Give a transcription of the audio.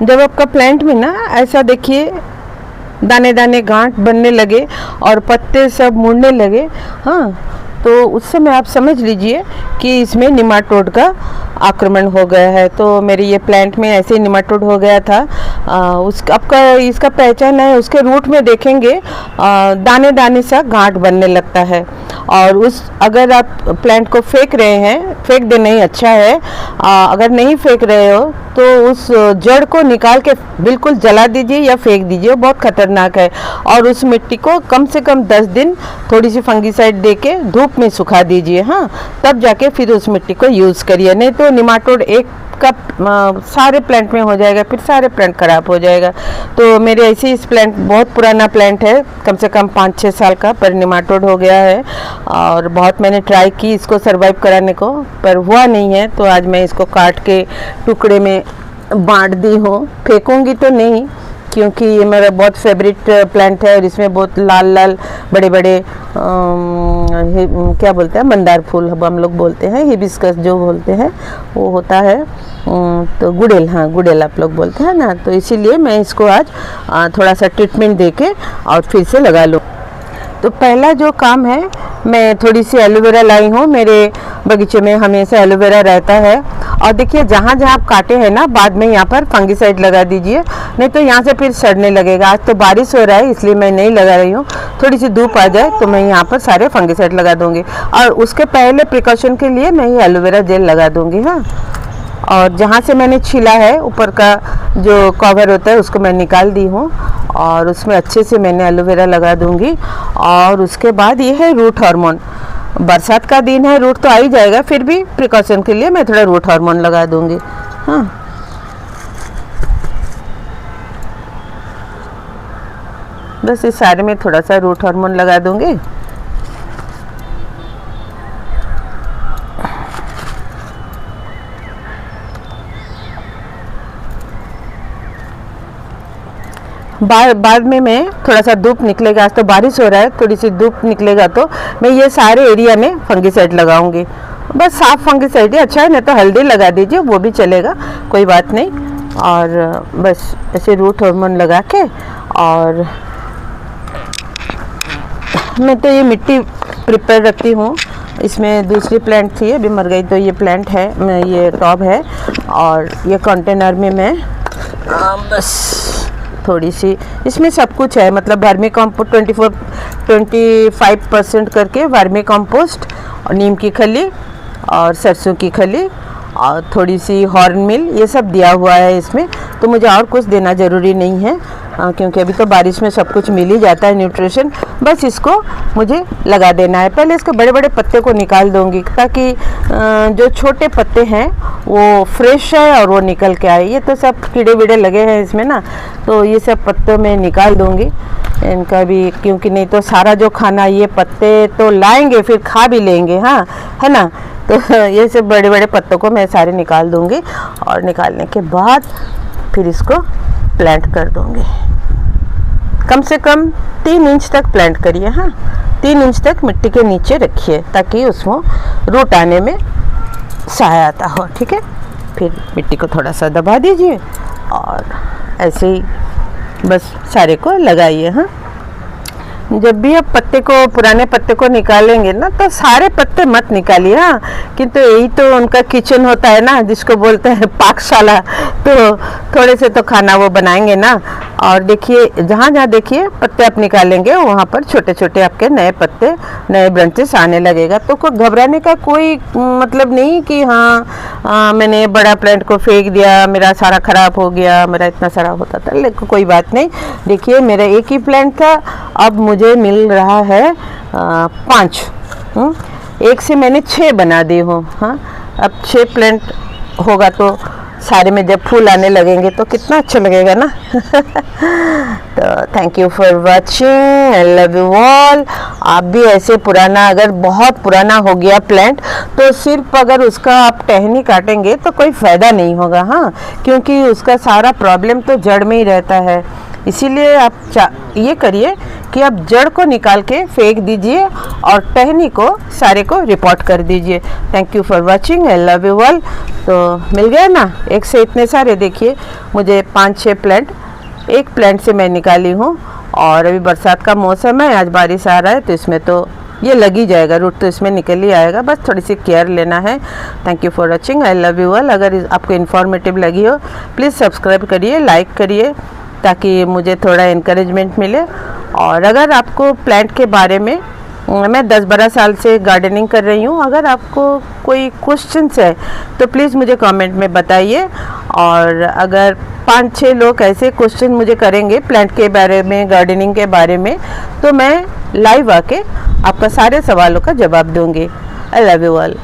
जब आपका प्लांट में ना ऐसा देखिए दाने दाने गांठ बनने लगे और पत्ते सब मुड़ने लगे, हाँ, तो उस समय आप समझ लीजिए कि इसमें निमाटोड का आक्रमण हो गया है। तो मेरे ये प्लांट में ऐसे निमाटोड हो गया था। आपका इसका पहचान है, उसके रूट में देखेंगे दाने दाने सा गांठ बनने लगता है। और अगर आप प्लांट को फेंक रहे हैं, फेंक देना ही अच्छा है। अगर नहीं फेंक रहे हो तो उस जड़ को निकाल के बिल्कुल जला दीजिए या फेंक दीजिए, बहुत खतरनाक है। और उस मिट्टी को कम से कम 10 दिन थोड़ी सी फंगीसाइड दे के धूप में सुखा दीजिए, हाँ, तब जाके फिर उस मिट्टी को यूज़ करिए। नहीं तो निमाटोड एक कप सारे प्लांट में हो जाएगा, फिर सारे प्लांट खराब हो जाएगा। तो मेरे ऐसे इस प्लांट बहुत पुराना प्लांट है, कम से कम 5-6 साल का, पर निमाटोड हो गया है। और बहुत मैंने ट्राई की इसको सरवाइव कराने को, पर हुआ नहीं है। तो आज मैं इसको काट के टुकड़े में बांट दी हूँ। फेंकूंगी तो नहीं, क्योंकि ये मेरा बहुत फेवरेट प्लांट है और इसमें बहुत लाल लाल बड़े बड़े क्या बोलते हैं, मंदार फूल हम लोग बोलते हैं, हिबिस्कस जो बोलते हैं वो होता है। तो गुड़ेल, हाँ गुड़ेल आप लोग बोलते हैं ना। तो इसीलिए मैं इसको आज थोड़ा सा ट्रीटमेंट देके और फिर से लगा लूँ। तो पहला जो काम है, मैं थोड़ी सी एलोवेरा लाई हूँ। मेरे बगीचे में हमेशा एलोवेरा रहता है। और देखिए जहाँ जहाँ आप काटे हैं ना, बाद में यहाँ पर फंगीसाइड लगा दीजिए, नहीं तो यहाँ से फिर सड़ने लगेगा। आज तो बारिश हो रहा है इसलिए मैं नहीं लगा रही हूँ, थोड़ी सी धूप आ जाए तो मैं यहाँ पर सारे फंगीसाइड लगा दूँगी। और उसके पहले प्रिकॉशन के लिए मैं ये एलोवेरा जेल लगा दूँगी, हाँ। और जहाँ से मैंने छीला है, ऊपर का जो कवर होता है उसको मैं निकाल दी हूँ और उसमें अच्छे से मैंने एलोवेरा लगा दूँगी। और उसके बाद ये है रूट हार्मोन। बरसात का दिन है, रूट तो आ ही जाएगा, फिर भी प्रिकॉशन के लिए मैं थोड़ा रूट हार्मोन लगा दूँगी, हाँ। बस इस सारे में थोड़ा सा रूट हार्मोन लगा दूँगी। बाद में मैं थोड़ा सा धूप निकलेगा, आज तो बारिश हो रहा है, थोड़ी सी धूप निकलेगा तो मैं ये सारे एरिया में फंगीसाइड लगाऊंगी। बस साफ फंगीसाइड ही अच्छा है, नहीं तो हल्दी लगा दीजिए, वो भी चलेगा, कोई बात नहीं। और बस ऐसे रूट हार्मोन लगा के, और मैं तो ये मिट्टी प्रिपेयर रखती हूँ। इसमें दूसरी प्लांट थी, अभी मर गई, तो ये प्लांट है, ये टॉब है। और ये कंटेनर में मैं बस थोड़ी सी, इसमें सब कुछ है, मतलब वर्मी कंपोस्ट 25% करके वर्मी कंपोस्ट, और नीम की खली और सरसों की खली और थोड़ी सी हॉर्न मिल, ये सब दिया हुआ है इसमें। तो मुझे और कुछ देना ज़रूरी नहीं है, क्योंकि अभी तो बारिश में सब कुछ मिल ही जाता है न्यूट्रिशन। बस इसको मुझे लगा देना है। पहले इसके बड़े बड़े पत्ते को निकाल दूंगी, ताकि जो छोटे पत्ते हैं वो फ्रेश है और वो निकल के आए। ये तो सब कीड़े वीड़े लगे हैं इसमें ना, तो ये सब पत्ते मैं निकाल दूंगी इनका भी, क्योंकि नहीं तो सारा जो खाना ये पत्ते तो लाएंगे फिर खा भी लेंगे, हाँ, है ना। तो ये सब बड़े बड़े पत्तों को मैं सारे निकाल दूंगी, और निकालने के बाद फिर इसको प्लांट कर दूंगी। कम से कम 3 इंच तक प्लांट करिए, हाँ, 3 इंच तक मिट्टी के नीचे रखिए, ताकि उसमें रूट आने में सहायता हो, ठीक है। फिर मिट्टी को थोड़ा सा दबा दीजिए और ऐसे ही बस सारे को लगाइए, हाँ। जब भी आप पत्ते को, पुराने पत्ते को निकालेंगे ना, तो सारे पत्ते मत निकालिए, हाँ, किंतु यही तो उनका किचन होता है ना, जिसको बोलते हैं पाकशाला। तो थोड़े से तो खाना वो बनाएंगे ना। और देखिए जहाँ जहाँ देखिए पत्ते आप निकालेंगे, वहाँ पर छोटे छोटे आपके नए पत्ते, नए ब्रांचेस आने लगेगा। तो घबराने का कोई मतलब नहीं कि हाँ मैंने बड़ा प्लांट को फेंक दिया, मेरा सारा ख़राब हो गया, मेरा इतना सारा होता था, लेकिन कोई बात नहीं। देखिए मेरा एक ही प्लांट था, अब मुझे मिल रहा है 5, एक से मैंने 6 बना दी हूँ, हाँ। अब 6 प्लांट होगा तो सारे में जब फूल आने लगेंगे तो कितना अच्छा लगेगा ना। तो thank you for watching, I love you all. आप भी ऐसे पुराना, अगर बहुत पुराना हो गया प्लांट, तो सिर्फ अगर उसका आप टहनी काटेंगे तो कोई फ़ायदा नहीं होगा, हाँ, क्योंकि उसका सारा प्रॉब्लम तो जड़ में ही रहता है। इसीलिए आप ये करिए कि आप जड़ को निकाल के फेंक दीजिए और टहनी को सारे को रिपोर्ट कर दीजिए। Thank you for watching, I love you all. तो मिल गया ना, एक से इतने सारे, देखिए मुझे 5-6 प्लांट एक प्लांट से मैं निकाली हूँ। और अभी बरसात का मौसम है, आज बारिश आ रहा है, तो इसमें तो ये लग ही जाएगा, रूट तो इसमें निकल ही आएगा, बस थोड़ी सी केयर लेना है। Thank you for watching, I love you all. अगर आपको इन्फॉर्मेटिव लगी हो प्लीज़ सब्सक्राइब करिए, लाइक करिए, ताकि मुझे थोड़ा इनकरेजमेंट मिले। और अगर आपको प्लांट के बारे में, मैं 10-12 साल से गार्डनिंग कर रही हूँ, अगर आपको कोई क्वेश्चंस है तो प्लीज़ मुझे कमेंट में बताइए। और अगर 5-6 लोग ऐसे क्वेश्चन मुझे करेंगे प्लांट के बारे में, गार्डनिंग के बारे में, तो मैं लाइव आके आपका सारे सवालों का जवाब दूंगी। I love you all.